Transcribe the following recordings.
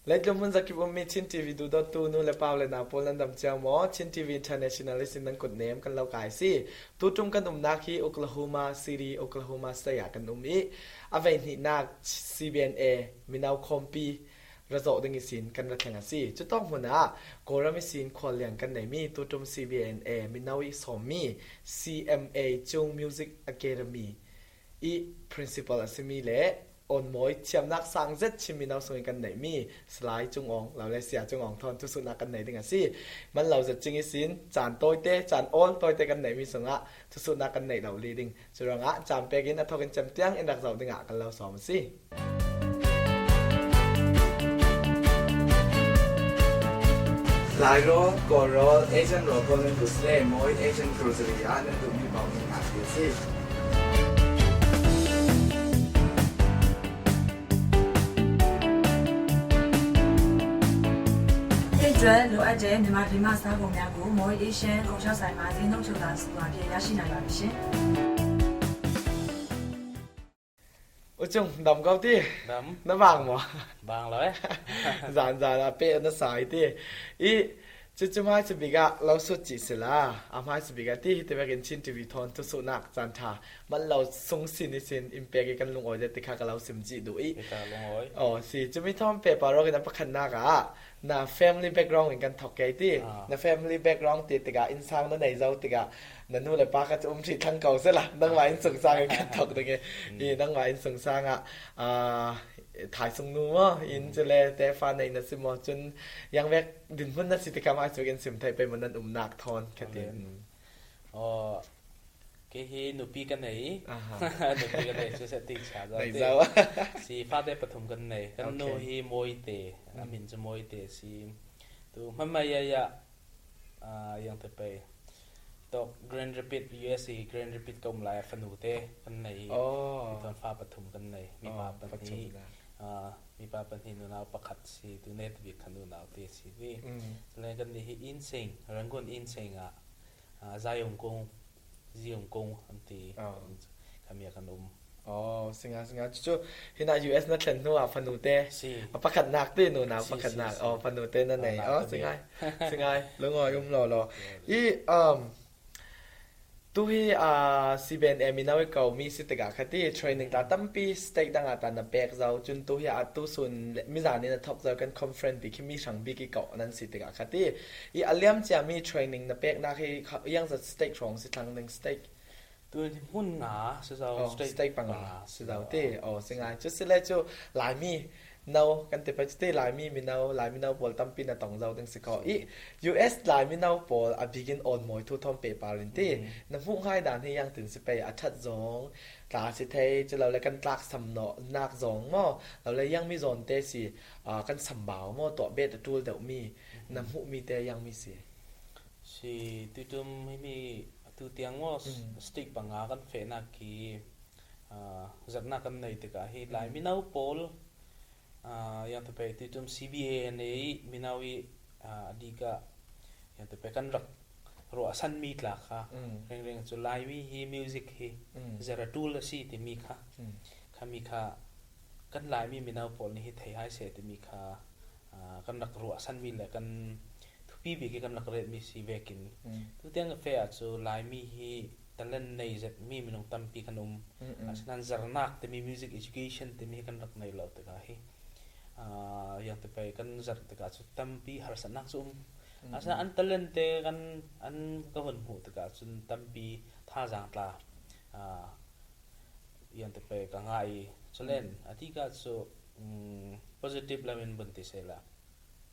Lejom mun zakip mi Chin TV du dot tu nu le paw le na pol nan dam chang mo Chin TV International sin nan kod name kan lau kai si tu tum kan nak hi Oklahoma City Oklahoma State ya kan i ave ni nak CBNA minau kompiระโดดงสินกันระแข่งสิจะต้องหัวหน้าโกรามิสินควรเลียงกันไหนมีตัวจม CBNA มีนาวิสอมมี CMA จง Music Academy อี Principal อสิมีและออนมอยเทียมนักสังเจ็ดชิมินาสวยกันไหนมีสไลด์จงองเราเลยเสียจงองทอนทุสุนักกันไหนดึงสิมันเราจะจริงสินจานโตยเตจานโอนโตยเตกันไหนมีสงะทุสุนักกันไหนเราลีดิงจุรังะจามเปกินอัทกันจำเตียงอินดักเราดึงกันเราสอมสิลายโรกอโรเอเจนต์โรโกนันดุสเลมอยเอเจนต์ครูซริยานันดุมีบางงานอยู่สิကျွဲလိုအပ်တဲ့မြန်မာပြည်မှာစားပုံများကိုမော်အေးရှန်ကုန်ရှောက်ဆိုင်မှာဈေးနှုန်းချုပ်တာစပါပြရရှိနိုင်ပါပြီရှင်โอ้จงดำเกาติดำน้ำบางบ่บางเลยจานๆเป๊ะนะสายติอีจุๆมาสบิกะเราสุจิสิล่ะอามาสบิกะติเตวะกินชินทีวีทอนทุสุนักจันทามันเราทรงสินสินอิมแพกกันลงออยติค่ะกับเราสิมจิดูอีกะลงออยอ๋อสิจะมีทอมเปปารอกันปะคันนากะna family background กันทอกไกติna family background ติกะอินซางนั้นไหนเจ้าติกะนันนูเลยปาก็จะสิทั้งเก่าซะล่ะนังว่าอินสงสารกันทอกตะเกอีนังว่าอินสงสารถ่ายสงนูอินจะแลแต่ฟาในนะสิมอจนยังแวกดินพุ่นนะสิติกรรมอาจกันสิมไทยไปมันนั้นนักทอนแค่ติเกฮีหนูปีกันไหนหนูปีกันไหนจะเสติชาดสิฟาได้ปฐมกันไหนกันโนฮีมวยเตอามินจะมวยเตสิตูมันมายะยังteไปตก Grand Rapids USA Grand Rapids กมลายฟนูเตกันไหนตอนฟ้าปฐมกันไหนมีปาปฐมมีปาปันหินนาวประคัดสิตูเนตวิคันนาวเตสิวิแล้วกันนี่อินเซงรังกนอินเซงซายงกงziong kong anti kami akan singa chu hina US na tlen no panute apakat nak te no na apakat nak panute na nei singa lungo yum lo I tu hi CBNA minawi kau mi sitega khati training ta tampi stake danga ta na back zau chun tu hi atu sun mizani na thok zau kan conference bi kimi sang bi ki kau nan sitega khati I aliam cha mi training na back na hi yang za stake rong si thang ning stake tu hun nga se zau stake pang se zau te singa chu sile chu lai mi now kan te pa te lai mi now pol tampi na tong zau ding sikao I US lai mi now pol a begin on moi thu thom pe parin te na hu hai dan hi yang tin se pe a that zong ta si thei chu lo le kan tlak sam no nak zong mo lo le yang mi zon te si kan sam baw mo to bet tool deu mi na hu mi te yang mi si tu tum mi tu tiang mo stick banga kan fe na ki zatna kan nei te ka hi lai mi now pol yang te pe ti tum CBNA minawi diga yang te pe kan rak ro san mi tla kha reng chu lai mi hi music hi zara tool si ti mi kha khami kha kan lai mi minaw pol ni hi thei hai se ti mi kha kan rak ro san mi la kan thupi bi ki kan rak re mi si vekin tu tiang fe a chu lai mi hi talan nei zat mi minong tampi kanum asan zarnak te mi music education te mi kan rak nei lo te ka hi yang te pe kan zat te ka chu tampi har sanak chu asa an talente kan an ka hon hu te ka chun tampi tha jang tla yang te pe ka ngai chulen ati ka chu positive la men bun ti sela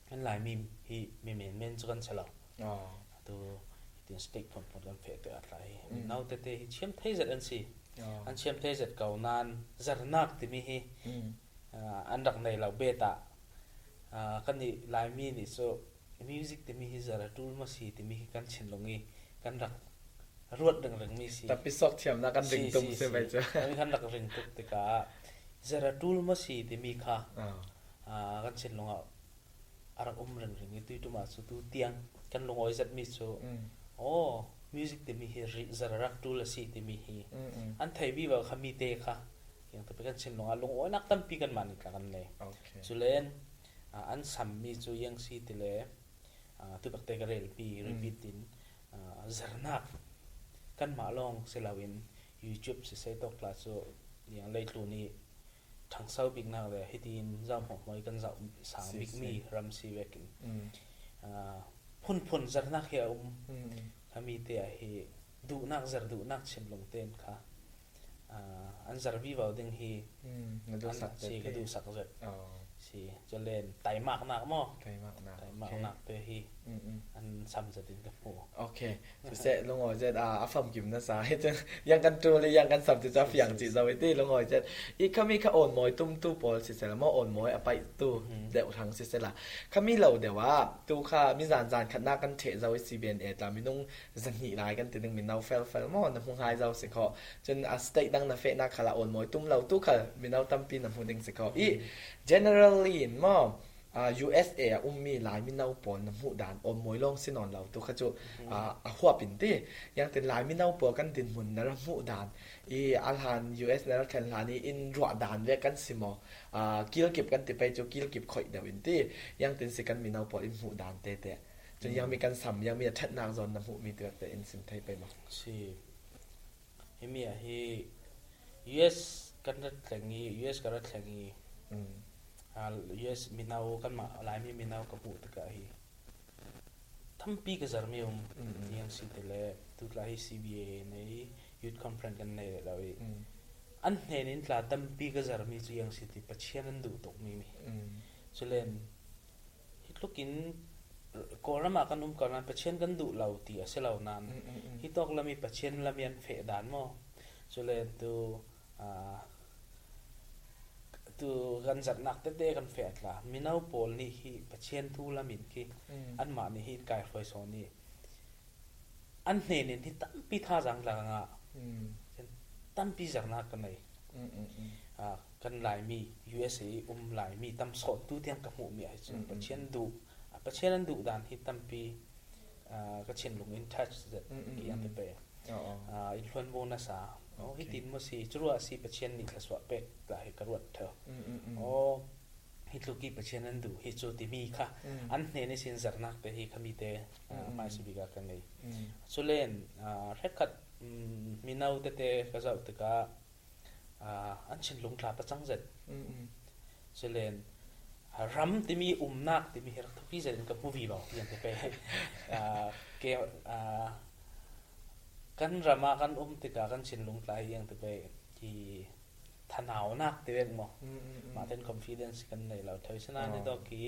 kan lai mi hi mi men chu kan chala tu tin stick pon kan fe te atlai now te te chem thei zat an si an chem thei zat kau nan zarnak ti mi hi an rak nei lau beta kan ni lai mi ni so music te mi hi zara tool ma si te mi kan chin longi kan rak ruat dang mi si tapi sok thiam na kan ring tum se bai cha kan rak ring tuk te ka zara tool ma si te mi kha kan chin longa arak reng tu tu ma su tu tiang kan longoi zat mi so music te mi hi zara rak tool si te mi hi an thai bi ba khami te kha yang te kan chin longa longoi nak tampi kan man ka kan le chulen อันสัมมีจูยังซีติเลตุปักเตกเรลปีrepeat in zarnak kan ma long selawin YouTube se se tok la so yang lei tlu ni thang sau big na le hitin zam ho moi kan zau sang big mi ram si wekin phun zarnak he kami te hi du nak chin long ten kha an zar vi vào ding hi du sak si ka du sak zet si cho lên tai mak nak mo tai mak nak te hi an sam zatin ka po okay so se long oi jet afam kim na sa he yang kan tu le yang kan sam ti za fyang ji za we ti long oi jet I kami ka on moi tum tu pol si se la mo on moi apai tu de thang si se la kami lo de wa tu kha mi zan khat na kan the za we CBN ta mi nong zan hi lai kan ti ning mi nau fel mo na hung hai za se kho chen a state dang na fe na khala on moi tum lo tu kha mi nau tam pi na hu ding se kho I generally in mo USA มีหลายมินาวปอนหูดานอมมวยลองสินอนเราตุขจุหัวปินติยังเป็นหลายมินาวปอกันตินมุนนะหูดานอีอัลหัน US นะแคนลานี่อินรัวดานเวกันสิมอกิลเก็บกันติไปจุกิลเก็บข่อยเดวินติยังตินสิกันมินาวปออินหูดานเตะจนยังมีกันสัมยังมีทัดนางซอนนะหูมีตัวแต่อินสินไทยไปมั้งสิเฮมีอะเฮ US กันรัฐแข่งนี้ US กันรัฐแข่งนี้US มีนาวกันมาหลายมีนาวกับผู้ตะกะฮีทำปีกซาร์มียังสิเตเลตุลาฮี CBA ใน Youth Conference กันในเราอันเห็นอินทลาทำปีกซาร์มีจุยังสิติปัจเจียนันดูตกมีฉะนั้นฮิตลูกินก่อนมากันก่อนนั้นปัจเจียนกันดูเราตีเสลานานฮิตตอกละมีปัจเจียนละมีอันเฟดานมั้งฉะนั้นตัวกันจัดนักเตะกันเฟดละมีนาวโพลนี่ฮีปัจเจียนทูละมินกีอันมานี่ฮีกายไฟโซนี่อันเห็นที่ตั้มปีท่าจังหลังตั้มปีจังนักกันเลยกันหลายมี USA หลายมีตั้มสอนตู้เทียงกับหมู่มีไอ้ส่วนปัจเจียนนั้นดูด่านที่ตั้มปีก็เช่นลงอินทัชเด็ดกี่อันไปอินฟลูเอนโบนัสฮิตินมสีจรัวสีปัจเจียนนี่ขสวะเป็ดกลายกระรวดเถอะฮิตลูกีปัจเจียนนั้นดูฮิตโจติมีค่ะอันนี้ในสินสารนักแต่ฮิคามิเตมาสิบิกากันเลยส่วนเล่นเรคัดมีนาวเตะก็จะอุตกะอันเช่นลงคลาประจังเจ็ดส่วนเล่นรัมที่มีนักที่มีรักทุกที่เจ็ดกับมูวี่บ่อย่างที่ไปเกี่ยวกันรามากันติกากันชินลงไหลอย่างที่ไปที่ทนาวนักที่เป็นมั้งมาเป็น confidence กันในเราเท่านั้นในตอนที่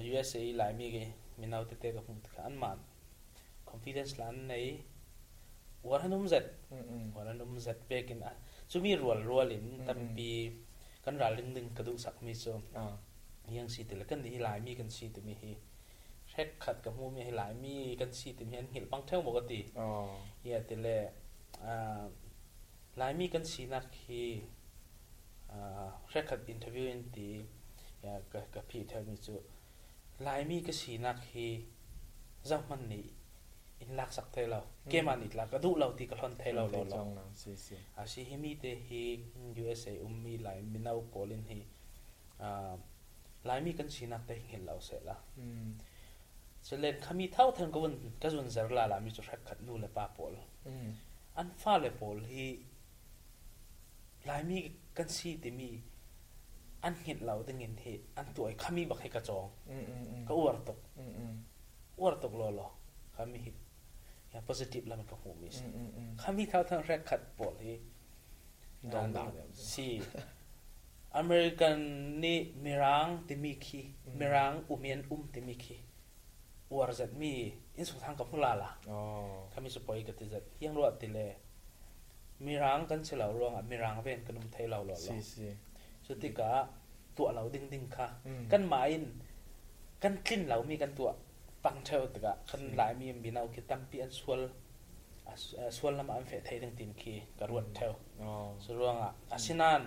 USA หลายมีนาวเตะกับมุติกันมา confidence ล้านในวันนุ่มเจ็ดไปกินจะมีรัวลินตั้งปีกันรัลลิงกระดูกสักมีโซยังสีติละกันที่หลายมีกันสีติมีฮีแท็กขัดกับมูมีหลายมีกันสีติมีเห็นบางเท่าปกติเหี้ยติละหลายมีกันสีนักฮีแท็กขัดอินเทอร์วิวอินตีกับพี่เท่ามีโซหลายมีกันสีนักฮีจังมันนี่อินลักสักเท่าเราเกมันอีกลักกระดูเราตีกระทอนเท่าเราอาชีพมีแต่ฮี USA มีหลายมีนาวโพลินฮีหลายมีกันสีนักแต่เห็นเราเสร็จละเสร็จแล้วเขามีเท่าทันก็วันก็วันเสาร์ละมีจุดแรกขัดนู่นเลยป้าโพลอันฟ้าเลยโพลฮีหลายมีกันสีแต่มีอันเห็นเราแต่เห็นเหตุอันตัวเขามีบักให้กระจองก็อวดตกรอเขามีอย่าง positive แล้วมันก็หูมิสเขามีเท่าทันแรกขัดโพลฮีดองดาวสีอเมริกันนี่มีรังที่มีขี้มีรังอุเมียนที่มีขี้อวดจัดมีอินสุทางกับพวกเราล่ะเขามีสปอยกันที่จัดยังรวดที่เลยมีรังกันเฉลารวงมีรังเว้นกันนุ่มไทยเราหล่อสุดที่กะตัวเราดิ้งค่ะกันหมายกันคลิ้นเรามีกันตัวปังเท่าแต่กะคันหลายมีนาวคิดตั้มปีอันส่วนละมาอันเฟไทยตั้งตีนขี้กระรวดเท่าสุดรวงอาชินัน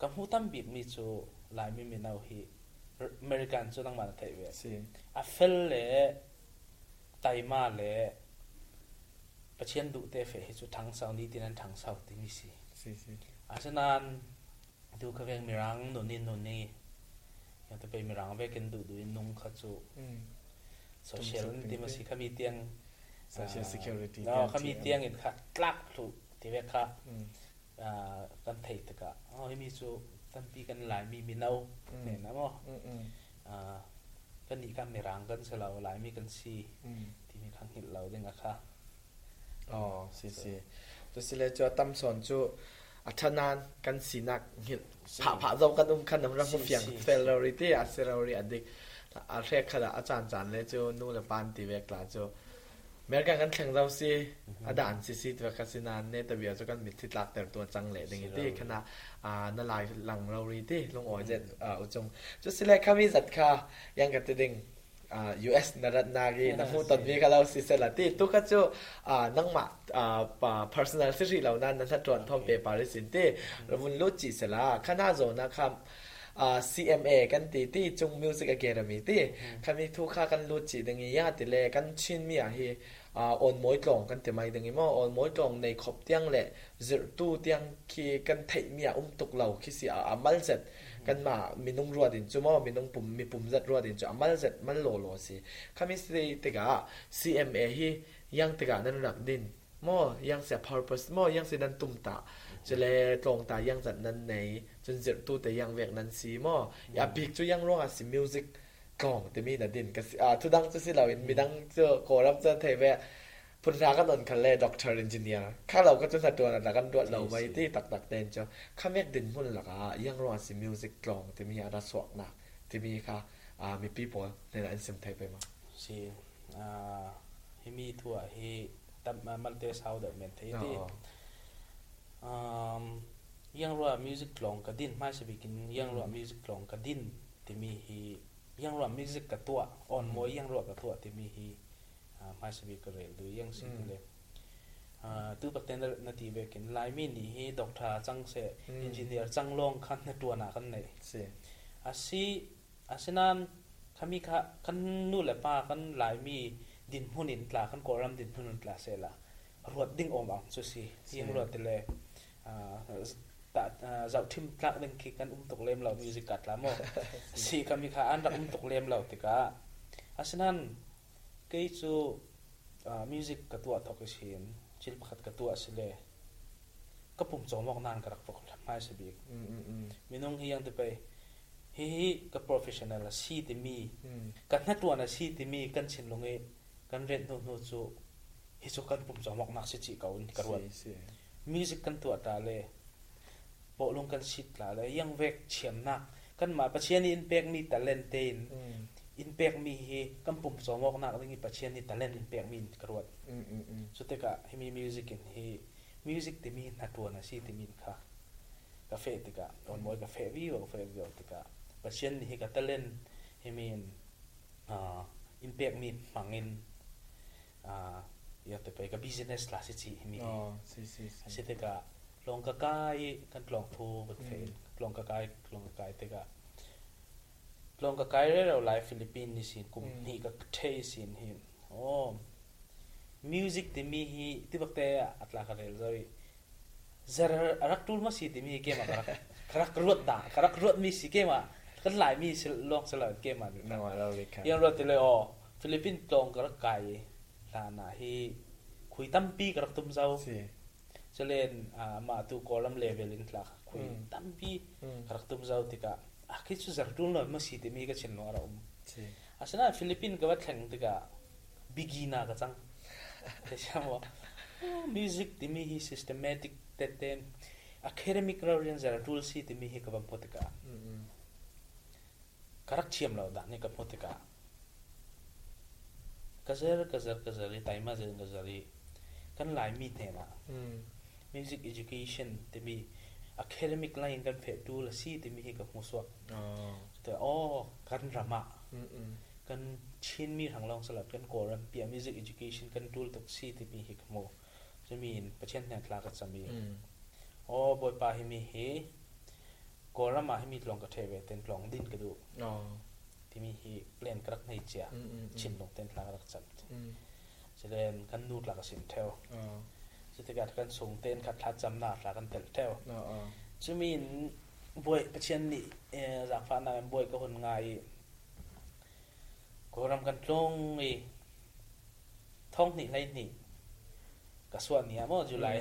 กับหูตั้มบีบมีจูหลายมีนาวฮีอเมริกันจูตั้งมาไทยเวสอัฟเฟลเล่ไตมาเล่ประเชียนดุเตเฟจูทางเสานี้ที่นั่นทางเสาที่มีสิอาฉะนั้น ดูka veng mirang no ni ya te pe mirang ve ken du nung kha chu social ti ma si khami tiang social security no khami tiang in kha tlak thu ti ve kha kan thei ta ka mi chu tan pi kan lai mi nau ne na mo kan ni ka mirang kan selau lai mi kan si ti mi khang hil lau ding a kha si to sile cho tam son chu athanan kan sinak hil pha zo kan khan nam ram fiang salary ti a salary adik a re khala a chan le chu nu le pan ti ve kla chu mer kan thang zo si adan si twa kasinan ne ta bia chu kan mit thi tlak ter to chang le ding ti khana na lai lang ri ti long oi jet u chong chu sile khami zat kha yang ka ti ding US narat nagi na hu ton mi kalau si selati tu ka chu nang ma personal secretary lau nan na tron thom pe paris inte ravun lo chi sela khana zo na kham CMA kan ti chung music academy ti khami thu kha kan lo chi ding ya ti le kan chin mi a hi on moi tlong kan te mai ding mo on moi tlong nei khop tiang le zir tu tiang ki kan thei mi a tuk lau ki si amal zet kan ma minung ruadin chu mo minung pum zat ruadin chu amal zet man lo si khami si te ga CMA hi yang te ga nan rak din mo yang se purpose mo yang se nan tum ta chele tlong ta yang zat nan nei chun zir tu te yang vek nan si mo ya big chu yang ro a si musicกองte mi na din ka tu dang chu si law in mi dang chu ko ram cha thei ve phun ra kan on khan le doctor engineer kha law ka chu saตัวna kan dot law mai ti tak ten cho kha mek din mun la ka yang ro si musicกองte mi ara swak na te mi kha mi people ne la sim thai pe ma si hi mi thua hi tam man te sao da men thei ti yang ro music กลองka din mai se bikin yang ro music กลองka din te mi hi yang ro music ka tua on moi yang ro ka tua ti mi hi mai se bi ka rel du yang si le tu paten na ti ve kin lai mi ni hi doctor chang se engineer chang long khan na tua na kan nei si asinan khami kha kan nu le pa kan lai mi din hunin tla kan koram din hunun tla se la ruat ding om ang chu si yang ro te le ta zau thim tlak ding ki kan tok lem law music kat la mo si kami kha an rak tok lem law tika asinan ke chu music ka tua thok sin chil pakhat ka tua sile kapum chomok nan karak pok mai se bi minung hi yang te pe hi ka professional si te mi kan na tua na si te mi kan chin longe kan ren no chu hi chu kan pum chomok nak se chi kaun karwa music kan tua ta le bo long kan sit la le yang vek chiam nak kan ma pachian in pek mi talent tein in pek mi hi kam pum somok nak ngi pachian ni talent in pek mi karwat so te ka hi music in hi music te mi na to na si te mi kha ka fe te ka on moi ka fe vi te ka pachian ni hi ka talent hi min in pek mi mangin ya te pe ka business la si chi hi mi si te ka long ka kai kan long thu but fe long ka kai te ka long ka kai re lai Philippines ni sin kum ni ka thei sin hi music te mi hi ti bakte atla ka rel zoi zar arak tul ma si te mi ke ma karak ruat mi si ke ma kan lai mi sil long sala ke ma na wa lo le ka yang ro te le Philippines long ka kai la na hi khui tampi karak tum zau chalen ma tu column level in tla khui tampi karak tum zau tika akhi chu zartul no ma si te mi ka chen no ra asana Philippines ka wathang tika beginner ka chang te chamo music te mi hi systematic te academic round zartul si te mi hi ka bam potika karak chiam lo da ne ka potika kazar taima zen kazari kan lai mi the na music education te mi academic line kan fe tu la si te mi hi ka muswa te kan rama kan chin mi hang long salap kan koram pia music education kan tool tok si te mi hi ka mo jamin pachen na tla ka chami boy pa hi mi he koram ma hi mi long ka thebe ten long din ka du ti mi hi plan krak nei chia chin long ten tla ka cham chelen kan nu tla ka sin theoจะกันส่งเต้นคัดทัดจำหน้ากันเตลเทวจะมี บวยปะเชียนนี่จากฟ้านาบวยก็คนง่ายก็รำกันตรงท่องนี่ไรนี่ก็ส่วนนี้มั้งจุลัย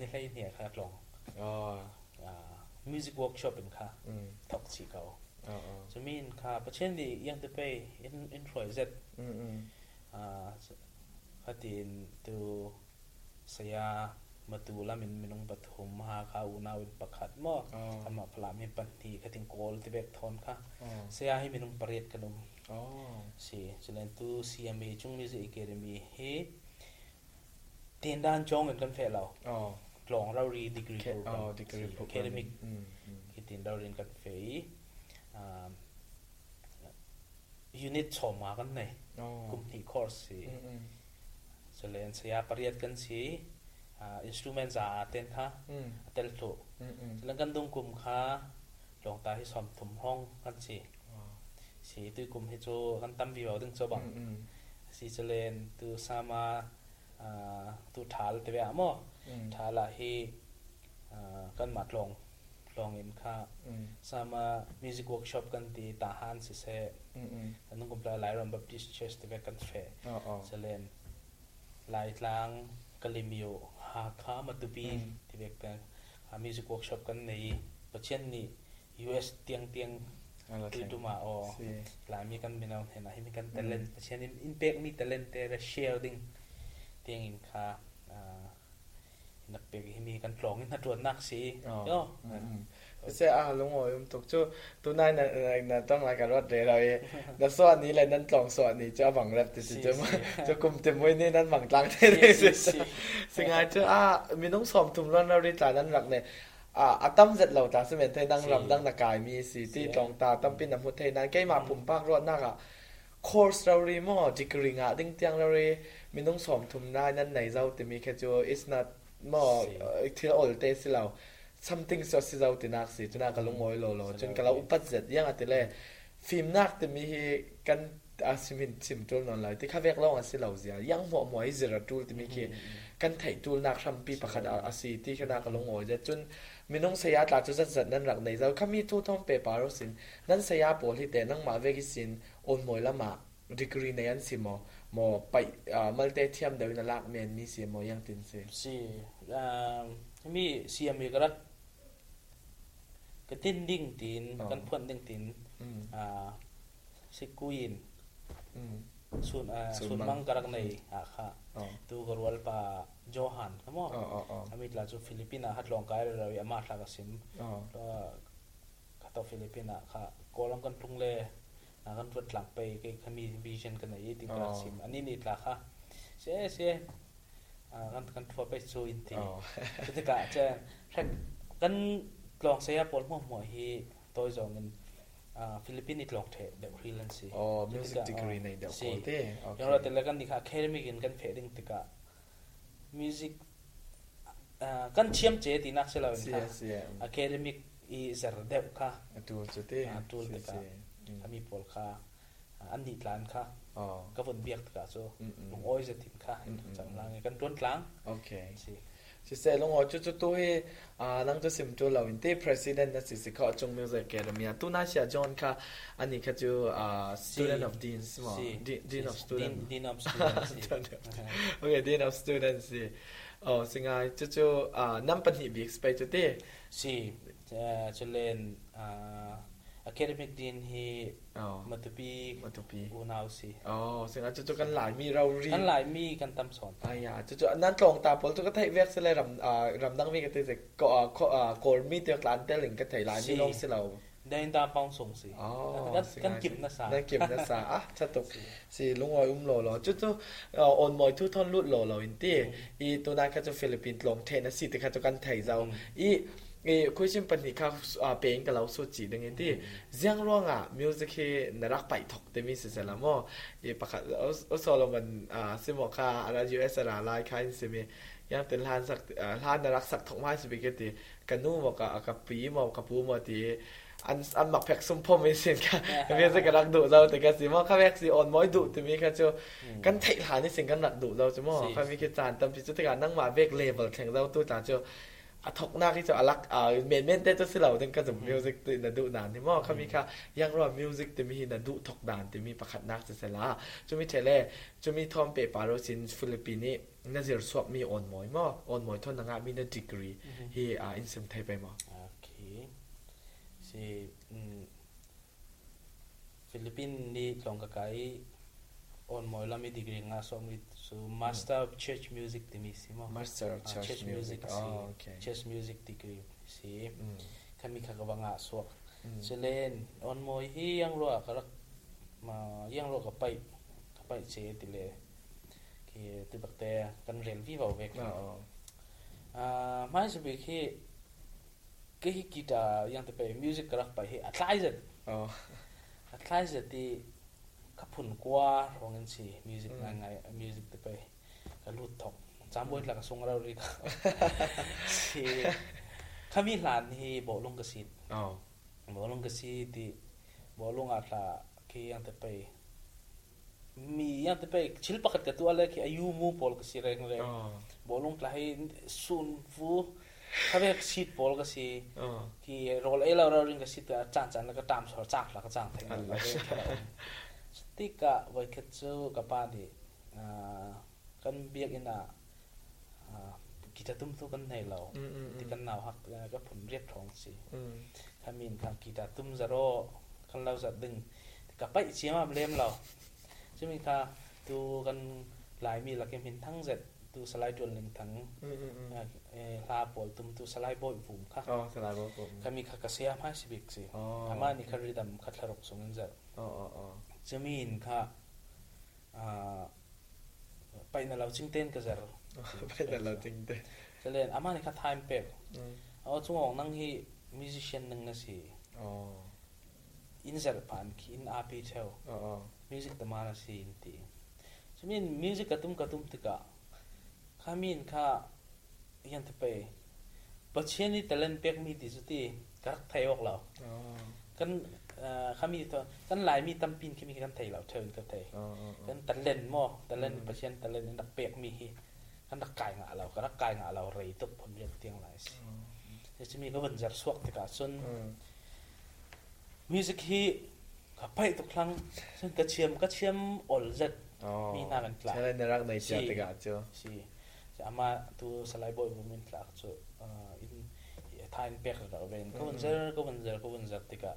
นี่ไรนี่ครับลองmusic workshop เป็นค่ะทอกสิเขาจะมีค่ะปะเชียนนี่ยังจะไปintro z คัตินตูสยามาตูละมินงปฐมมหาคาอุนาวินปะขัดมอทำมาพลามิปันทีคัติงโกลติเบกทอนค่ะสยาให้มินงปริยดกันสิฉะนั้นตู CMA จุงมิวสิกแอคาเดมีเฮเตียนด้านจองกันเฟะเราลองเรารีดีกรีโปรแกรมอะคาเดมิกคิดตินเราเรียนกันเฟะยูนิตชมมากันไหนกลุ่มที่คอร์สสิฉะนั้นสยาปริยดกันสิinstrument จะเต้นค่ะเต้นถูกแล้วกันตรงกลุ่มค่ะลองตาให้สอมถุมห้องกันสิตัวกลุ่มให้โจกันตั้มวิวดึงโจบังสิเจริญตัวสามาตัวทาลเตะอ่ะมั้งทาละให้กันมาลองเอ็นค่ะสามา music workshop กันที่ตาหันสิเสกันตรงกลุ่มหลายรำ Baptist Church เตะกันเฟะเจริญหลายทางกลิมิโอหาค้ามาตุปีที่เบกแต่music workshop กันในประเทศนี้ US เตียงตุมาหลายมีกันเป็นเอาเห็นไหมมีกัน talent ประเทศนี้ impact มี talent แต่ sharing เตียงอินค่านักเปกมีกันปลองนักตรวจนักสิเสียลุงโอยตกจู่ตัวนายน่ะต้องรายการรถเรเราแล้วสอนนี้เลยนั้นตองสอนนี้จะหวังแลบติสิจะกลุ่มเต็มไว้นี่นั้นหวังตังได้เลยสิงาจะมีน้องสอมถุมร้อนเราริตานั้นหลักเนี่ยอาตั้มเสร็จเราตาเสม็นไทยดังรำดังนักกายมีสีที่ตองตาตั้มปินน้ำพุทธไทยนั้นใกล้มาปุ่มปากรอดนักคอร์สเรารีมอจิกริงดิ้งเตียงเรารีมีน้องสอมถุมได้นั้นไหนเจ้าแต่มีแค่จู it's not more ที่เราโอลเตสิเราsomething so sizaw tinak si tuna kalungoy lolo chun kala upat zet yang atile film nak te mi kan asimin simtol non lai te khavek long asilaw zia yang mo moi zera tul te mi ki kan thai tul nak rampi pakhat asi ti kana kalungoy je chun minong saya tla chu zat nan rak nei zaw khami thu thom pe paro sin nan saya pol hi te nang ma veki sin on moi lama degree nei an simo mo pai malte thiam de na lak men mi si mo yang tin se si mi CMA กระก็ติ้นดิ่งตีนกันพ่นดิ่งตีนสิกุยินส่วนมังกรักในค่ะตัวกรวลปาโจฮันครับมั้งอเมริกาจูฟิลิปปินส์ฮัดลองกายเราอามาทลากสิมก็ขัดฟิลิปปินส์ค่ะโกลังกันปรุงเลยกันรถหลังไปก็มีวิชั่นกันในติกราสิมอันนี้นี่ละค่ะเสียกันทัวไปซูอินทีคือก็จะกันลองเสียปนหัวฮีตัวจองเงินฟิลิปปินส์ลองเทเดฟรีแลนซ์music degree ในเดฟโคเต้ยังเราแต่ละกันนี่ค่ะ academic กันเฟดิ้งติกะ music กันเชื่อมเจตินักเสลาเป็นค่ะ academic อีเซอร์เดฟค่ะตัวจุดเต้ตัวติกะมีปอลค่ะอันนี้หลานค่ะก็ฝนเบียกติกะโซ่ลงอ้อยจะติดค่ะจำลังกันต้นกลางโอเคสิเสลงอจุตัวให้นังจะสิมตัวเราอินเต president นะสิเขาจง music academy ตัวน่าเสียจอนค่ะอันนี้คือจูstudent of deans มั้ง dean of student okay dean of students สิสิงห์จู่น้ำปัญหาบิ๊กสไปจุดเต้สิจะเล่นacademic dean ฮีมาตุปีอูนาวสิสิงห์จู่กันหลายมีเรารีกันหลายมีกันตำสอนจู่นั้นตรงตาพอจู่ก็ไทยเวียกเสเลยรำดังมีกันเตะก็มีเตียกลานเตลิงก็ไทยหลายมีลงสิเราได้ตามปองส่งสิกันกิบนัสาได้กิบนัสาชัดตกสิลุงอ้อยโลจู่ออนมอยทุท่อนลุดโลอินตี้อีตัวนั้นก็จะฟิลิปปินส์ลงเทนสิแต่ก็จะกันไทยเราคุยชิมปัญหาเพลงกับเราสุจีดังนี้ที่เสียงร้องมิวสิกน่ารักไปถกแต่มีเสียงละมั้งปะค่ะโซโลมันซิมว่าอะไร US อะไรไลค์ใครสิมียังเป็นร้านสักร้านน่ารักสักถกไม้สิบิกตีกันนู่บอกกับปีบอกกับปูบอกตีอันหมักแพ็กซุ่มพ่อไม่เสียงค่ะมีสิ่งกันรักดุเราแต่กันสิมั้งข้าแพ็กสิอ่อนม้อยดุแต่มีแค่เจ้ากันไถ่หานี่สิ่งกันรักดุเราจะมั้งข้ามีแค่จานตามพิจารณานั่งมาเวกเลเวลแข่งเราตัวจานเจ้า ทกนาที่จะอลักเมนแต่จะสิเราถึงก็จะมิวสิกตินะดุนานนี่มั้งเขามีค่ะยังรอมิวสิกติมีนะดุทกดานติมีประคัดนักจะเสละจะมีเทเลจะมีทอมเปปาโรซินฟิลิปปินส์น่าจะสอบมีออนมอยมั้งออนมอยทนงานมีนะดีกรีที่อินเซมไทยไปมั้งโอเคสิฟิลิปปินส์นี่ลองกับไกon moi la mi degree nga so mi so master of church music ti mi simo master of church music okay church music degree si kami ka ka nga so selen on moi hi yang ro ka ma yang ro ka pai che ti le ki tu bakte kan rel vi va vek mai se be ki ke hi kita yang te pe music ka pai hi atlai zet atlai zet ti ka phun kwa rongen si music ngai music te pe ka lut thok jamboi la ka song ra ri ka si khami hlan hi bo long ka sit bo long ka si ti bo long atla ki yang te pe mi yang te pe chil pakat ka tu ala ki ayu mu pol ka si reng reng bo long tla hi sun fu khabe sit pol ka si ki rol ai la ra ring ka sit ta chan chan la ka tam so chak la ka chang thai la stika vai khatsu kapadi kan biak ina kita tum tu kan nei lo ti kan naw hak ka phun riet thong si khamin kham kita tum zaro kan law za ding ka pai chiama lem lo chimi ka tu kan lai mi la kem hin thang zet tu slide ton ling thang la pol tum tu slide boy vum kha slide boy vum kami kha ka sia ma sibik si ama ni kharidam khatlarok songin za jamin kha pai na law chingten ka zar pai na law chingten chalen ama ni kha time pe chungong nang hi musician nang na si in zar pan ki in api cheu music ta mana si inti jamin music katum tika khamin kha yan te pe pacheni talent pek mi ti suti kak thayok law kan khami to kan lai mi tampin kimi kan thai law thön ka thai kan talent mo talent pachen talent dak pek mi hi kan dak kai nga law kan dak kai nga law rei tok phon yak tiang lai se chimi ko ban jar suak tika sun music hi ka pai tok thlang sun ka chiam ol zat mi na kan tla chale ne rak nei cha tika cho si ama tu salai boy women tlak cho in thain pek ra ven ko ban zer tika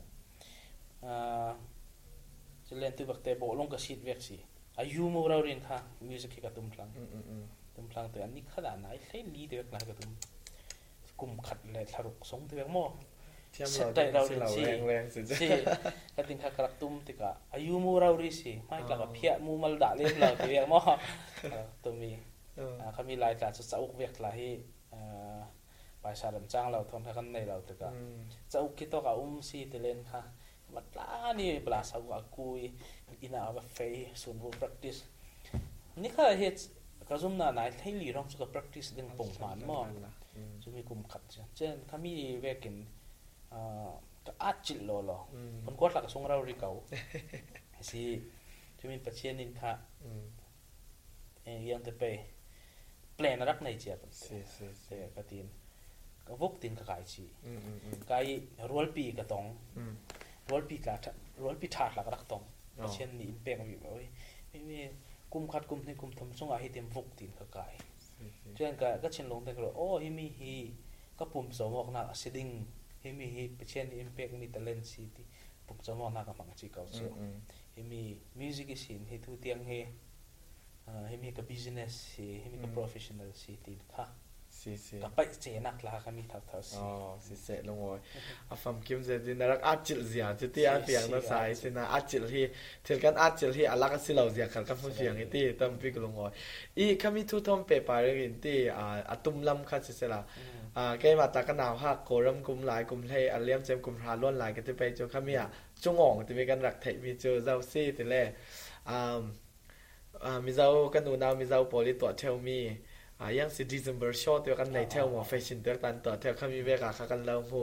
chelen tu bakte bo long ka sit vek si ayu mo ra rin kha music ka tum thlang to ani khada nai hlei li de na ka tum kum khat le tharuk song te vek mo chiam ra si reng si ka tin kha krak tum tika ayu mo ra ri si mai ka ka phia mu mal da lem la te vek mo to mi khami lai ta chauk vek la hi paisa ram chang law thon kan nei law tika chauk ki to ka si te len kha matla ni bla sa wa kui ina ba fe sun bu practice ni kha he ka zum na nai thaili rong chu ka practice ding pong man mo chu mi kum khat chen khami vekin ka achil lo kon ko la ka song raw ri kau si chu mi pachien in kha yang te pe plan rak nei chia se ka tin ka vok tin ka kai chi kai rol pi ka tong rol pi tha la ka rak tong chen ni in pek mi oi mi kum khat kum ni kum thom songa hi tem vok tin ka kai chen ka chen long te ko hi mi hi ka pum so mok na siding hi mi hi chen ni impact mi talent si ti pum so mok na ka mang chi kau so hi mi music is in hi tu tiang he hi mi ka business si hi mi ka professional si tin kha si ka pai che nak la ka mi tha si se long oi afam kim je din rak achil zia ti ti a piang na sai sina achil hi thil kan achil hi ala ka silau zia khar ka fu fiang ti tam pi ko long oi I kami tu thom paper rin ti atum lam kha se la ke ma ta ka naw ha koram kum lai kum hlei aliam chem kum ha lon lai ke ti pe jo kami chungong ti mi kan rak thai mi jo zau si ti le mi zau kan nu naw mi zau poli to tell me yang si December short ตัวกันในเที่ยวหมอแฟชั่นตัวกันต่อเที่ยวเขามีเวลากันแล้วหู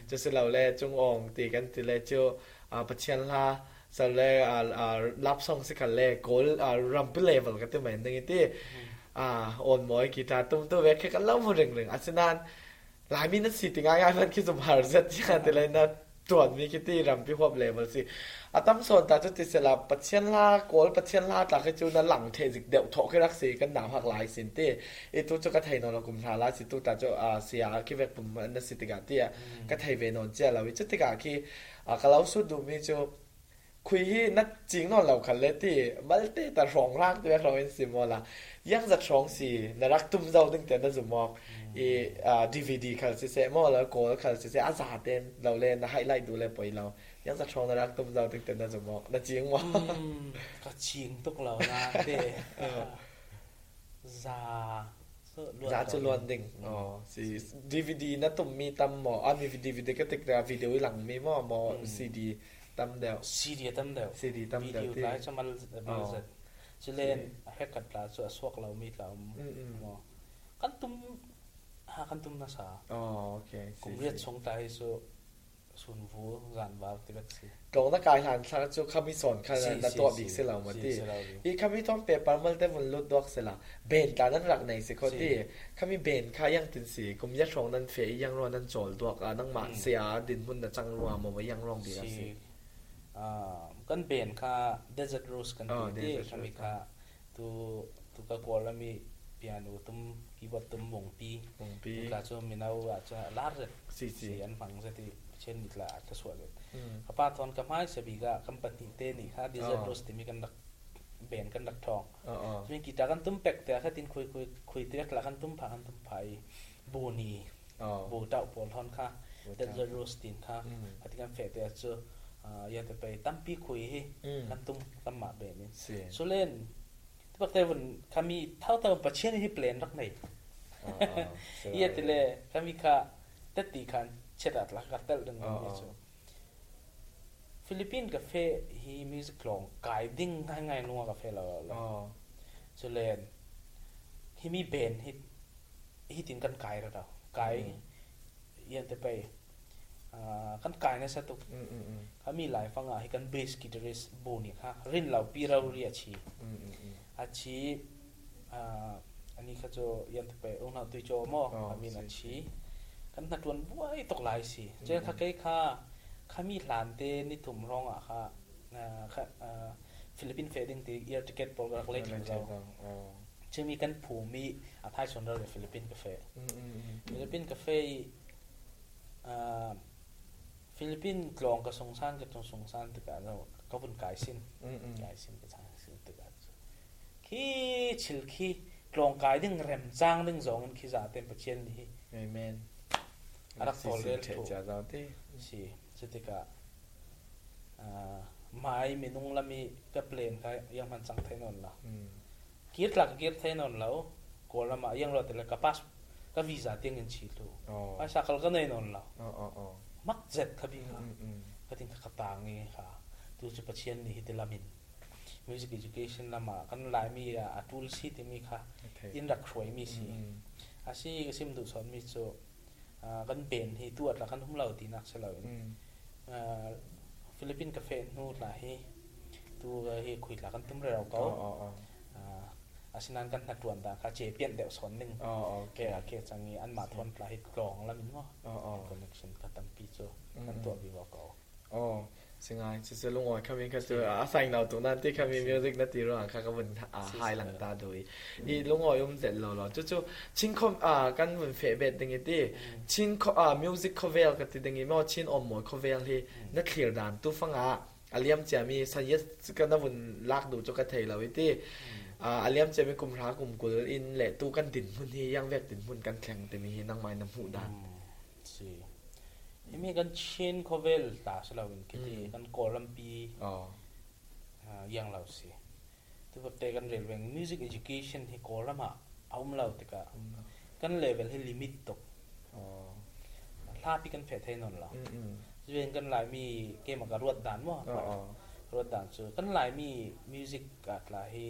จะสิเราแลจงองตีกันติเลจูปัจจัยละสะเลรับส่งสิกันแลโกลรัมเปเลเวลกันตัวเหมือนนึงที่โอนหมอยกีตาร์ตุ้มตัวเวกกันแล้วหูเรื่องๆอันนั้น หลายมีนัดสิติง่ายๆมันคิดสมหาเสร็จแต่เลยนะตรวจมีคิดที่รำพี่ควบเลเวลสิอาตมส่วนตาจุติเสลาปัจเชียนลาโกลปัจเชียนลาตาคือจูนั้นหลังเทจิกเดวถอคือรักษากันหนาวหักหลายสินเตอีตุจุกะไทยนอนกุมทาลาสิตุตาจุเสียคิเวกปุ่มนัดสิติกาเตียกะไทยเวนอนเจลาวิจุติกาคีกะลาวสุดดูมีจูคุยนัดจริงนอนเราคันเลยที่บัลเตแต่รองร่างตัวเราเห็นสิมอละยังจะรองสินรักตุ้มเจ้าตึงแต่นั่นสมองDVD คันสิเซมอแล้วโกคันสิเซอาซาเต็นเราเล่นไฮไลท์ดูแลปอยเรายังจะรองนรักตุ้มเจ้าตึงแต่นั่นสมองนั่นจริงวะก็จริงตุกเรานะเด้ซาจะล้วนดิ่งอ๋อสิ DVD นะตุ้มมีตำหมอมี DVD ก็ติดวิดีโอหลังมีหมอ CDตำเดียว CD ตำเดียว CD ตำเดียวที่จะมาจะเล่นให้กัดลาสวกเรามีเรากันตุ้มหากันตุ้มนะซาอ๋อโอเคกุมเรียดสงใจสุนฟูจานวาวติบักสิตรงนักการหันซะจุคำมีสอนคันนั้นตัวบิกสิเรามาติอีคำมีต้องเปปาร์มัลแต่มันลดดอกสิล่ะเบนตานั้นรักในสิคนที่คำมีเบนค่ายังตินสิกุมยัดรองนั้นเฟยยังรอนั้นโจลดอกนังมาเสียดินพุ่นน่ะจังรัวมาว่ายังรองดีละสิกันเบนค่า Desert Rose กันที่คำมีค่าตุกะกอลมีเปียโนตุ้มคีย์บอร์ดตุ้มวงปีก็จะมีนาวอาจจะลาร์สิอันฟังซะที่เช่นนี่ละอาจจะสวยเลยครับปาทอนกับไม้สบิกะคัมปานีเตนี่ค่ะ Desert Rose ที่มีกันดักเบนกันดักทองมีกีตาร์กันตุ้มเป็กแต่ค่ะตินคุยเตียกละกันตุ้มผากันตุ้มไผโบนีโบเต้าปอลทอนค่ะ Desert Rose ตินค่ะอธิกันเฟแต่จะยังจะไปตั้มปีคุยกันตุ้มตั้มมาเบนนี่โซเล่นบักแต่วันคามีเท่าๆประเทศที่เปลี่ยนรักไหนเอียติเลคามีค่าตัดตีคันเชดัดละกัตเตลดึงนี่จ้ะฟิลิปปินส์กาแฟฮีมิวสิกลองไกด์ดิ้งง่ายๆนัวกาแฟเราโซเลนฮีมีเบนฮิตินกันไกด์เราไกด์ยังจะไปกันไกด์ในสตุกเขามีหลายฟังให้กันเบสกีตาริสโบนี่ค่ะรินเราปีเราเรียชีอาชีอันนี้เขาจะยันไปองค์เราตุยโจมอมีอาชีกันนัดวันบ่อยตกหลายสิเจ้าค่ะใกล้ค่ะมีหลานเตนี่ถุ่มร้องค่ะฟิลิปปินส์เฟดิ้งที่ Air Ticket โปรแกรมเล็กของเราจะมีกันผูมีอาทายส่วนเราฟิลิปปินส์กาแฟฟิลิปปินส์กาแฟฟิลิปปินส์กลองกับสงสารกับสงสารตึกเราก็เป็นกายสินกับทางสินตึกขี้ชิลขี้กลองกายดึงแรมจ้างดึงสองกันขี้จะเต็มประเทศนี้เอเมนรักโตเลลถูกสิสุดที่ก็ไม่มีนุ่งละมีกับเพลนค่ะยังมันจังเทนนละกีดหลักกีดเทนนแล้วกลัวละมายังรอแต่ละกับพาสกับวีซ่าเตียงเงินชีลูไอ้สักก็เนยนนละมักเจ็ดครับพี่ค่ะก็ทิ้งกระต่างนี่ค่ะตัวจุดประเทศนี้ที่ละมินMusic Education ละมากันหลายมีtools ที่มีค่ะอินรักสวยมีสิอาชีก็ซิมดูสอนมีโซกันเป็นที่ตัวละกันทุ่มเราตีนักเสลาฟิลิปปินส์กาแฟนู่นละให้ตัวให้คุยละกันทุ่มเราก็อาศินันกันนัดวันตาค่ะเจเปียนเดี่ยวสอนหนึ่งแกจังงี้อันมาทอนปลาให้กรองละมินว่าconnection กับตั้มปีโซกันตัววิวก็ซึ่งไงจะลงออยคำนี้ก็จะอาศัยเราตรงนั้นที่คำมีมิวสิกนัดตีร้องค่ะก็เป็นไฮหลังตาโดยอีลงออยยมเสร็จแล้วจู่ๆชินคอมกันเป็นเฟเบตดึงที่ชินมิวสิกคอเวลก็ติดดึงไม่ว่าชินอมหมวยคอเวลที่นักเคลียร์ดานตู้ฟังอาเลียมจะมีสัญญากันนับวันลากดูจุกเทยเราวิธีอาเลียมจะมีกลุ่มรักกลุ่มกุลอินแหละตู้กันดินพุ่นที่ยังแวกดินพุ่นกันแข่งแต่มีนั่งไม้น้ำหูดานมีกันเชนโคเวลตาสลาวินคิดกันโคลัมปียังเราสิตัวแบบเตกันเรียนเรื่อง music education ที่โคลัมเอาเราติกะกันเลเวลให้ลิมิตตกลาปีกันเฟทให้นนเราจะเป็นกันหลายมีเกมกับรวดด่านว่ารวดด่านซึ่งกันหลายมี music กับหลายให้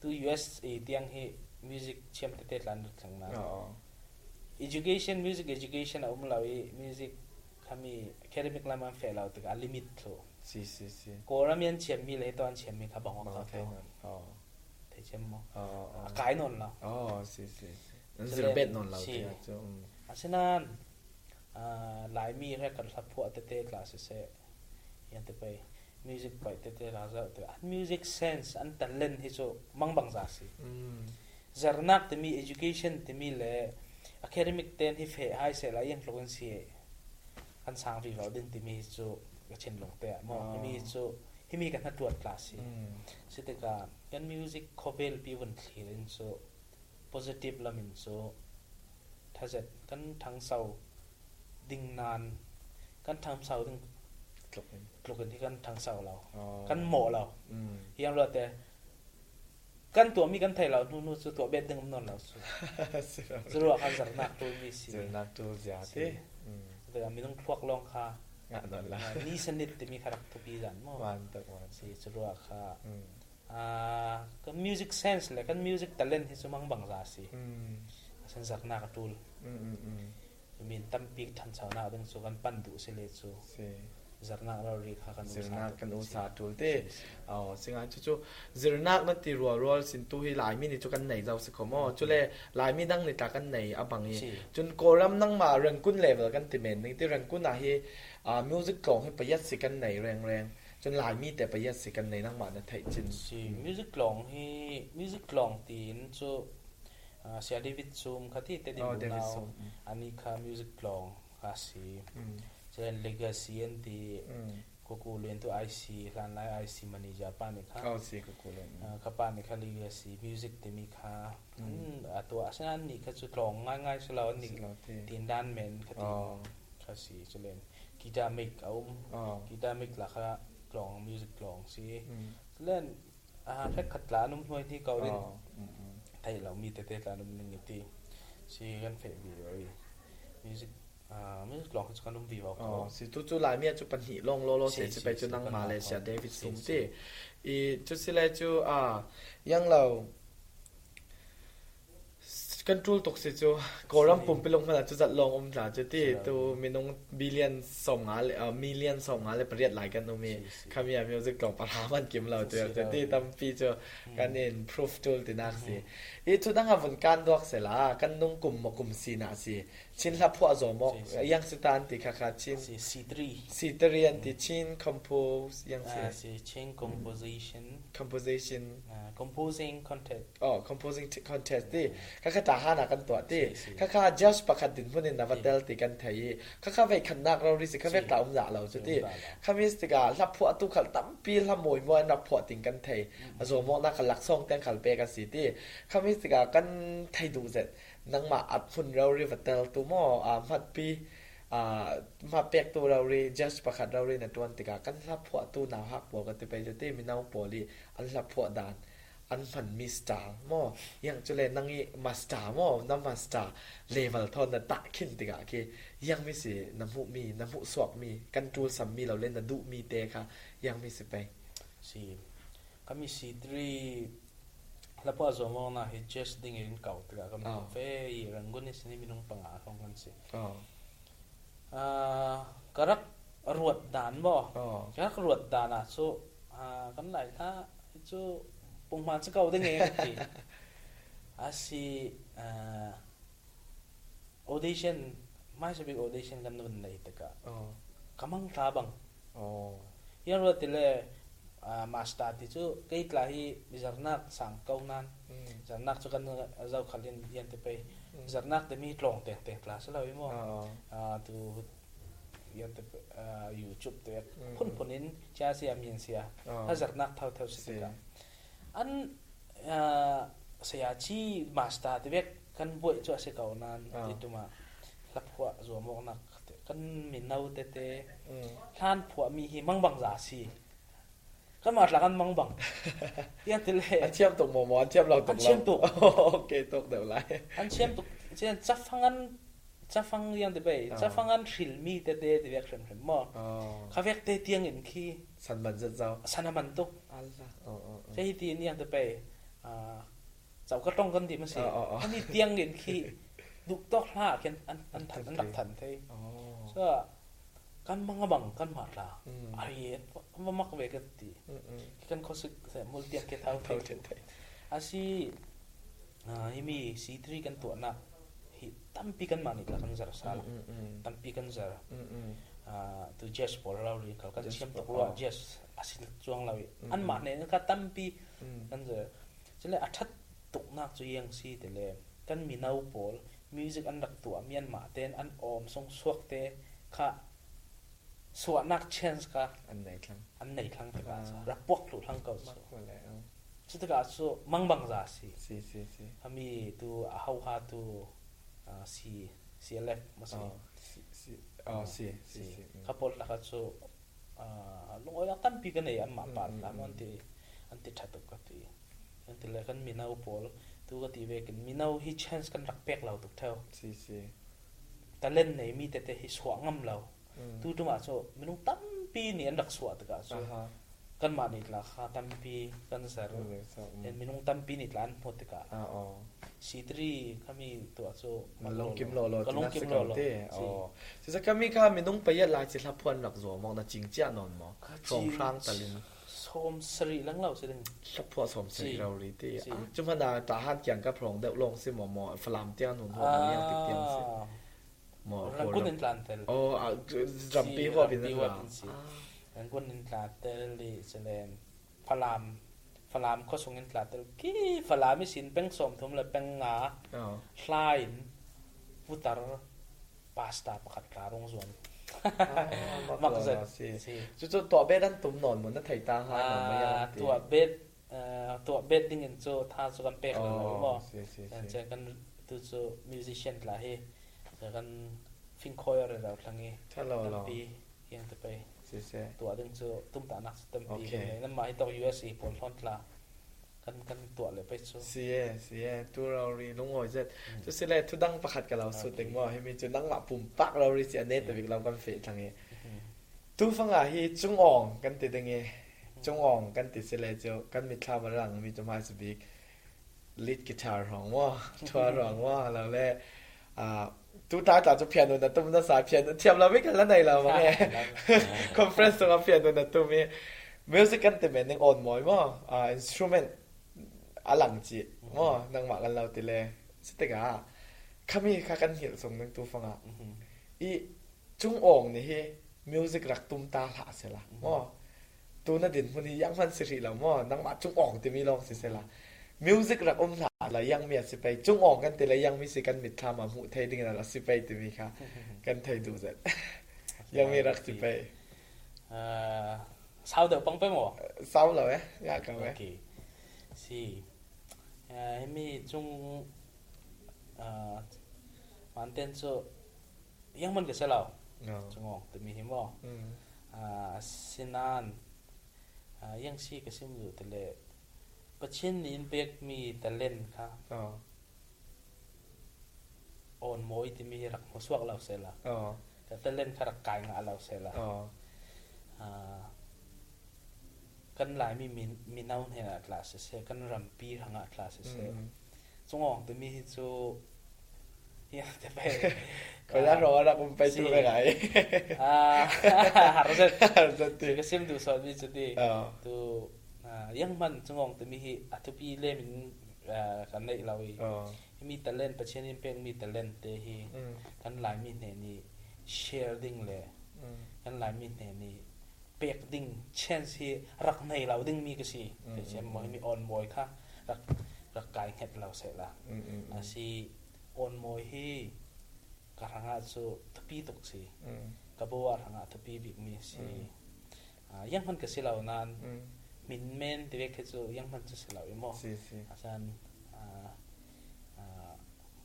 ตัว USA เตียงให้ music เชื่อมเตะๆหลานดุจังนั้น education music education เอาเราmusicคำมี academic ละมันเฟลเราตึกอันลิมิตโลโกรามีอันเฉียมมีเลยตอนเฉียมมีเขาบอกว่าเขาเท่าเทียมมั้งกายนนเรา Zerbet non lau te chu asenan lai mi re kan thap phu te class se yan te pai music pai te la za te music sense an talent hi chu mangbang za si zarnak te mi education te mi le academic ten hi fe hai se la yan lokan si kan sang vi vào din te mi chu ka chen long te mo mi chu hi mi kan hat tuat class si se te ka kan music khobel pi won thlirin chu positive lamin chu thazet kan thang sau ding nan kan tham sau ding klokanที่กันทางเสาเรากันหมอเรายังรอแต่กันตัวมีกันไทยเรานู่นตัวเบ็ดดึงนอนเราสุรัวคันสักนักตัวมีสินักตัวยาติแต่มีต้องพวกลองค่ะงะนอนละนี่สนิทที่มีคาแรคเตอร์ปีจันมอวันตะวันสิสุรัวค่ะก็มิวสิกเซนส์และกันมิวสิกทาเลนต์ที่สุมังบังซาสิสันสักนักตูลมีตั้มปีกทันเสาหน้าดึงสุกันปั้นดุสิเลสุZernakเราเรียกค่ะกัน Zernak กันอุตสาหตูลเตสิงานจุ Zernak นั่นติรัวสินตุให้หลายมินี่จุกันไหนเราสิขมอจุเลหลายมิดังในตากันไหนอบังนี้จนโกรัมนั่งมาเรื่องกุนเลเวลกันติเมนนี่ที่เรื่องกุนให้มิวสิกกลองให้ประหยัดสิกันไหนแรงๆจนหลายมีแต่ประหยัดสิกันไหนนั่งมาในไทยจินมิวสิกกลองให้มิวสิกกลองตีนจุเสียเดวิดซูมค่ะที่เตดิบุนาวอันนี้ค่ะมิวสิกกลองค่ะสิThen legacy and the Kokulen to IC lan lai IC mani Japan ka IC Kokulen kapan ka legacy music te mi kha ato asan ni ka chu tlong ngai selaw ni tin dan men ka ti ka si chulen kita make kita make la kha tlong music tlong si len phek khatla num hoi ti ka rin thai law mi te la num ning ti si kan fe vi musicไม่ลองกันนุ่มวีวสิจุหลายเมียจุปัญหิลงโลเสจะไปจุนังมาเลเซียเดวิดซุมติอีจุสิแลจุยังเรากันจูตกสิจูกอรัมปุ่มไปลงมาจุจัดลองหลาจุติตูมีน้องบิลเลียน2มิลเลียน2เลยประเทศหลายกันโนมีคามีมิวสิกกล่องปะหามันกิมเราจุติตำปีจุกันเห็นพรูฟจูลตินักสิอีจุดังอ่ะฝนการดอกเสละกันนุ่งกลุ่มมกลุ่มสีน่ะสิชินละพวกจอมอกยังสิตานติคาชินC3 อันติชิน compose ยังสิชิน composition composing contest composing contest ติคาตาหานะกันตัวติคา just ประคัดดินพุ่นน่ะวัดเดลติกันไทยคาไว้คันนักเราริสิคาเวตาอุมญาเราจุติคามิสติการับพวกตุคัลตำปีละมวยมวยนับพวกติงกันไทยจอมอกนักลักซ่องแต่งคัลเปกันสิติคามิสติกากันไทยดูเสร็จนังมาอัดพุ่นเราริวัดเดลตุมอมัดปีมาเปกตัวเราเร just ประคัดเราเรนะตวนติกากันรับพวกตูหนาวฮักบ่กันติไปจุติมีนาวปอลีอันรับพวกดานอันพันมีสตาร์มอยังจุเลนังอีมาสตาร์มอนำมาสตาร์เลเวลทอนตะขินติกาเคยังมีสิน้ำหูมีน้ำหูสวกมีกันจูซัมมีเราเล่นนะดุมีเตค่ะยังมีสิไปสิก็มีC3แล้วพอสมองนะเฮ็ด just ดิ่งเรื่องเก่าติกาก็เฟยรังกุนนี่มีน้องปังอาของกันสิกรักรวดดานบ่กรักรวดดานอ่ะซุกันไหลถ้าซุปุ่งมันจะเก่าได้ไงทีสิaudition ไม่ใช่เป็น audition กันนู่นเลยแต่ก็กำลังทาบังยังรวดติเลยมาสตาร์ที่จู่ใกล้กลายมีจารนักสังเกานั้นจารนักจุกันเจ้าขันยันติไปจารนักแต่มีตรงแต่คลาสแล้วมั้งตัวยันติYouTube ตัวพุ่นนินจ้าเสียมีนเสียถ้าจารนักเท่าสิกันอันเสียชีมาสตาร์ที่เวกกันบ่อยจ้าเสียเก่านั้นที่ตัวมาลับหัวจัวมองนักกันมีนาวเตท่านผัวมีหิมังบังจาสีกันมาหลักกันมังบังยันติเลยอันเชื่อมตกหมอเชื่อมเราตกเชื่อมตกโอเคตกเดี๋ยวไรอันเชื่อมตกเช่นจะฟังยังติไปจะฟังอันฟิลมีเตที่เวกเข็มบ่เขาเวกเตเตียงอินคีสันมันจะเจ้าสันมันตกอัลล่ะใช่ที่นี่ยังติไปเจ้าก็ต้องกันที่มันสิอันนี้เตียงอินคีดุกตอกลากันอันทันอันดับทันเท่ก็กันมังบังกันมาละอะไรมันมักเวกันตีกันเขาสึกแต่มูลเตียงเกท้าเท่าอาชี hi mi C3 kan tu na hi tampi kan mani la kan zar sala tampi kan zar tu jazz por la ri kal kan siam to wa jazz asil chuang lawi an ma ne ka tampi kan zar chele athat tuk nak chu yang si te le kan mi nau pol music an rak tu mian ma ten an om song suak te kha suak nak chance ka an nei thlang te ka rak pok lu thlang ka chu te ka chu mangbang za si ami tu a hau ha tu CLF masi kapol la ka chu loi la tampi kan ei an ma pa la mon ti an ti thatuk ka ti an ti le kan mi nau pol tu ka ti ve kan mi nau hi chance kan rak pek lau tuk thau talent nei mi te hi suwa ngam lau tu tu ma chu minung tampi ni an rak suwa ta ka chu kan ma ni la kha tampi kan sar en minung tampi ni tlan phot ka C3 kami tu chu malong kim lo te se kami ka minung pa ya la chi la phon rak zo mong na jing chia non mo trong rang talin som sri lang lau se ding support สมศรีเรารีตี้จุมพนาตาหัดเกียงกับพรองเดลงสิหมอฝรั่งเตียงหุ่นหัวเลี้ยงติดเตียงสิหมอรังกุนอินทรานเตลจัมปีหัวเป็นนั่นล่ะรังกุนอินทรานเตลลิเซเลนฝรั่งเขาส่งอินทรานเตลกีฝรั่งมีสินเป็งสมทุมและเป็งงาคลายพุตรปาสต้าประคัดกลารงส่วนมักจะจุดตัวเบ็ดนั้นตุ่มนอนเหมือนนั่นไถตาหาหนอนมายังตัวเบ็ดดิ้งกันจูท่าสุกันเป๊กเลยบ่จะกันตัวจูมิวสิเชียนละเฮจะกันฟิงคอยอะไรเราทั้งนี้ถ้าเราปียังจะไปตัวดึงจูตุ้มตานักตุ้มปีนั่นหมายตัว USA ผลทอนละกันตัวเลยไปจูเสียตัวเรารีลงหอยจะสิแลทุดังประคัดกับเราสุดเต็งว่าให้มีจุดังมาปุ่มปักเรารีเสียเน็ตแต่วิกเรากันเฟะทางนี้ตูฟังอ่ะฮีจุงอ่องกันติดยังไงจงอ่องกันติดเสลเจ้ากันมีคลาบรังมีจมาสบิกลีดกีตาร์ร้องว่าทัวร้องว่าแล้วแหละตูตาจากจะเปียโนนะตุ้มน่ะสายเปียโนเทียมเราไม่กันแล้วไหนเราบ่แม่คอนเฟอเรนซ์กับเปียโนนะตุ้มมีมิวสิกกันติแม่นอ่อนหมอยบ่อินสตรูเมนต์อลังจิบ่นังมากันเราติแลสติกะคำมีค่ากันเห็นส่งนึงตูฟังอ่ะอีจุงอ่องนี่เฮมิวสิกรักตุ้มตาหลาเสละบ่ตัวน่ะดินพุ่นนี่ยังมันสิริแล้วม่อนังมาจุงอ่องติมีลองสิเสละมิวสิกรักหลาละยังมีสิไปจุงอ่องกันติละยังมีสิกันมิดทามาหูไทยดิงละสิไปติมีค่ะกันไทยดูซัดยังมีรักสิไปเศร้าเด้อปังไปหมอเศร้าแล้วอยากกันมั้ยโอเคสิให้มีจุงมันเต้นโซยังมันก็เสแล้วจุงอ่องติมีหิมบ่สินานยังซีก็ซิมอยู่แต่ละประชินนี้เปียกมีแต่เล่นค่ะอ่อนโมยที่มีรักหัวสวกเราเสร็จละแต่เล่นค่ะรักกายงาเราเสร็จละกันหลายมีเน่าเห็นอัตลาสเสกันรำปีทางอัตลาสเสจงอ่องแต่มีจูเนี่ยแต่ไปก็จะรอรักมันไปจูไปไหนharusnya kesim tu soal ni jadi tu yang man cengong tu mi atupi le min kan nei lawi mi talent patchen in peng mi talent te hi kan lai mi ne ni share ding le kan lai mi ne ni pek ding chance hi rak nei law ding mi ka si te chem mo mi on boy kha rak kai het law se la asi on moi hi karanga so tapi tok si kabawa hanga tapi big mi si yang man ka silaw nan min men direk chu yang man chu silaw mo asan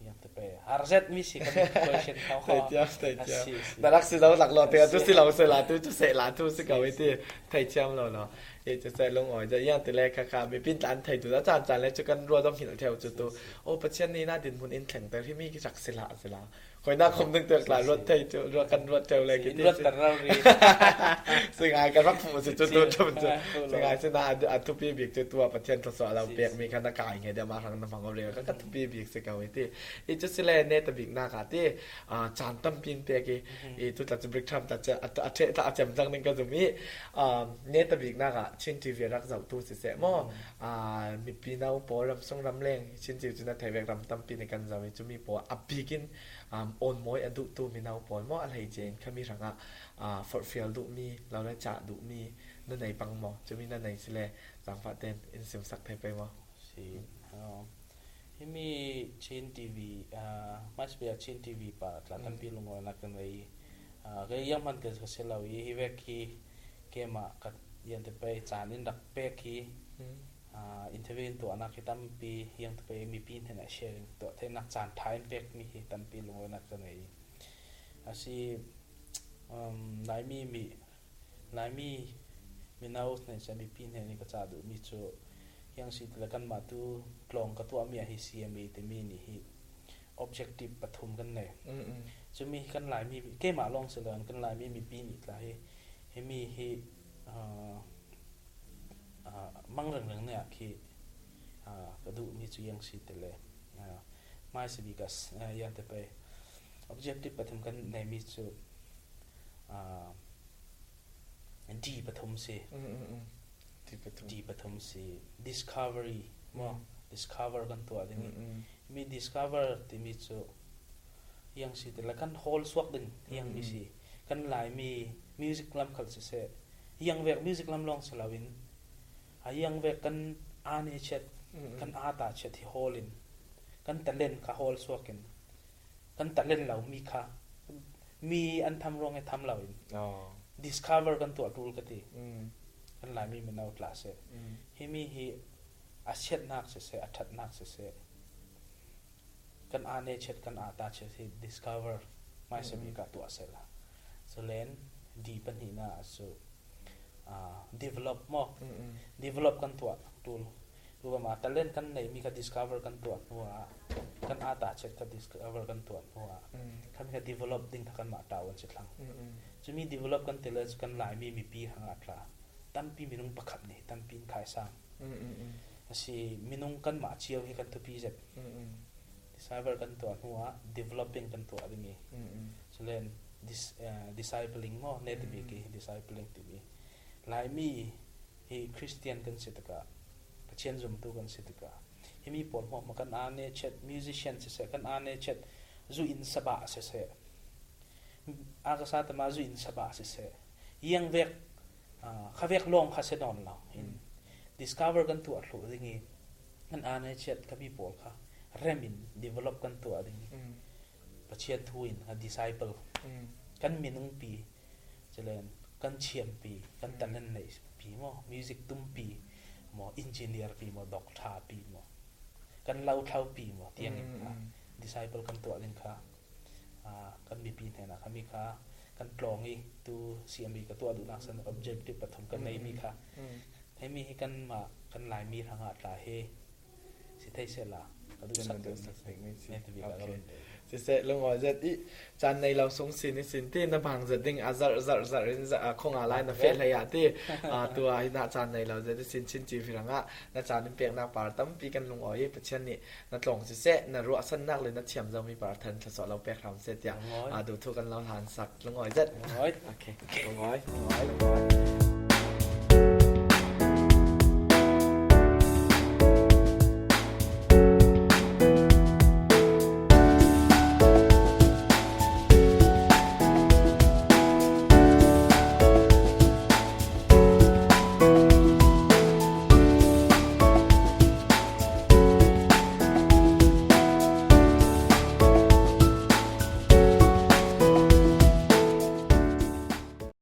yang tepe harset mi si kan question how darak silaw lak lo te tu silaw se la tu se la tu se ka wi ti thai cham lo no eจะใส่ลงอ๋อยจะย่างแต่แรกค่ะมีปิ้นอันไทยดูแล้วจานแล้วจะกันรัวต้องหินแถวจุดตัวโอ้ประเทศนี้น่าดินพุ่นอินแข็งแต่ที่มีจักศิลา ข่อยน่าคมนึงตัวกลารรถไทยรถกันรถเจ้าเลยกิน รถตะเรารี ซึ่งอายกันพักผู้สิจุดตัวจนซึ่งอายสินาอัทุปีบิกจุดตัวประเทศทศเราเปียกมีคณะกายไงเดี๋ยวมาทางนำฟังเอาเร็วก็ทุปีบิกสิกาวิติอีจุสิเลเนตบิกนากาติจานตำปินเปียกิอีตุตัดบริกทำตัดจะอเทตะจำจังนึงก็จะมีเนตบิกนากาชินทีวีรักษาตูสิเสมมีปีนาปอรำส่งรำแรงชินจิจุนะไทยแวกรำตำปินในกันจะมีจุมีปออับบิกินโอนมอยอดุตูมีนาปอมออะไรเจนเขามีรังฟอร์เฟียลดุมีเราได้จะดุมีนั่นไหนปังหมอจะมีนั่นไหนสิแลสังฟาเตนอินเสียมสักไทยไปบ่สิที่มีชินทีวีมัสเปียชินทีวีปะละกันปีลงอนักกันไว้ก็ยังมันเกิดเสลาวีฮิเวคีเกมากัดยันจะไปจานินดักเปคีอินเทอร์วิวตัวนักที่ตั้มปียังจะไปมีปีนให้นักแชร์ตัวที่นักจานไทม์เป็กมีตั้มปีลงอนักกันไว้อาชีหลายมีนาวในจะมีปีนให้นี่ก็จะดูมีโจยังสิละกันมาตูกลองกับตัวมีให้ CMA แต่มีนี่ objective ปฐมกันแน่จะมีกันหลายมีเกมาลองเสลอนกันหลายมีปีนี่หลายให้มีให้มั่งเรื่องเนี่ยคือก็ดูมีจุยังสิแต่เลยไม่สิบิกัสยันแต่ไป objective ปฐมกันในมีจุดีปฐมสิดีปฐมสิ discovery มั้ง discover กันตัวนี้มี discover ที่มีจุยังสิแต่ละกัน whole สวกดึงยังมีสิกันหลายมี music ลำคัลเสยังเวก music ลำลองสลาวินยังเวกกันอาเนเชตกันอาตาเชตที่ whole อินกันตะเล่นค่ะ whole สวกกันตะเล่นเรามีอันทำรองให้ทำเราอินdiscover กันตัวรูลกติกันหลายมีมันเอาคลาสให้มีให้อาเชตนักเสอัทัดนักเสกันอาเนเชตกันอาตาเชตที่ discover ไม่สมีกับตัวเสละso lenดีปัญหาน่ะ so develop มั้ง develop กันตัวรูลรู้ว่าตะเล่นกันไหนมีกับ discover กันตัวหัวกันอาตาเชตกับ discover กันตัวหัวคันกับ develop ดิ่งทักกันมาตาวันเสร็จหลังจะมี develop กันเตลสกันหลายมีปีหางอัตราตั้มปีมีนุ่งประคับนี่ตั้มปีนขายสร้างสิมีนุ่งกันมาเชียวให้กันทุกปีเสร็จ discover กันตัวหัว developing กันตัวอะไรงี้ฉะนั้น discipling มั้งเนตบีกี discipling ที่มีหลายมีให้คริสเตียนกันเสร็จก็เชียนจุ่มตัวกันเสร็จก็ให้มีผลหัวมากันอาเนเชต musician เสร็จกันอาเนเชตจูอินสบะเสร็จอากาศตมาจูอินสบะเสร็จยังเวกข้าเวกลองข้าเสนอนเราdiscover กันตัวหลุดงี้กันอาเนเชตก็มีผลค่ะเริ่ม develop กันตัวงี้ประเชียนทูอินค่ะ disciple กันมีนุ่งปีเจริญกันเชียนปีกันตันนั่นในปีมั้ง music ตุ้มปีมั้ง engineer ปีมั้ง doctor ปีมั้งกันเล่าเท่าปีมั้งเตียงค่ะ disciple กันตัวนี่ค่ะกันมีปีไหนนะค่ะมีค่ะกันกลองอีตัว CMB กับตัวดูนักสัน objective ปฐมกันในมีค่ะให้มีให้กันมากันหลายมีทางอาตราเฮสิไทยเสละก็ดูสักในทวีกันสิเสลงว่าจะอีจันในเราสงสินสินที่นบังจะดิ่งอาซารินจะคงอะไรนะเฟซระยะที่ตัวนาจันในเราจะได้สินชินจีฟิรังอ่ะนาจันเป็นเปียกนาปาร์ตั้มปีกันลงอ้อยประเช่นนี้นาตรงสิเสนารัวสั้นนักเลยนาเฉียมจะมีปาร์ทันทศเราเปียกทำเสร็จอย่างดูทุกกันเราทานสักลงอ้อยจะโอเคลงอ้อย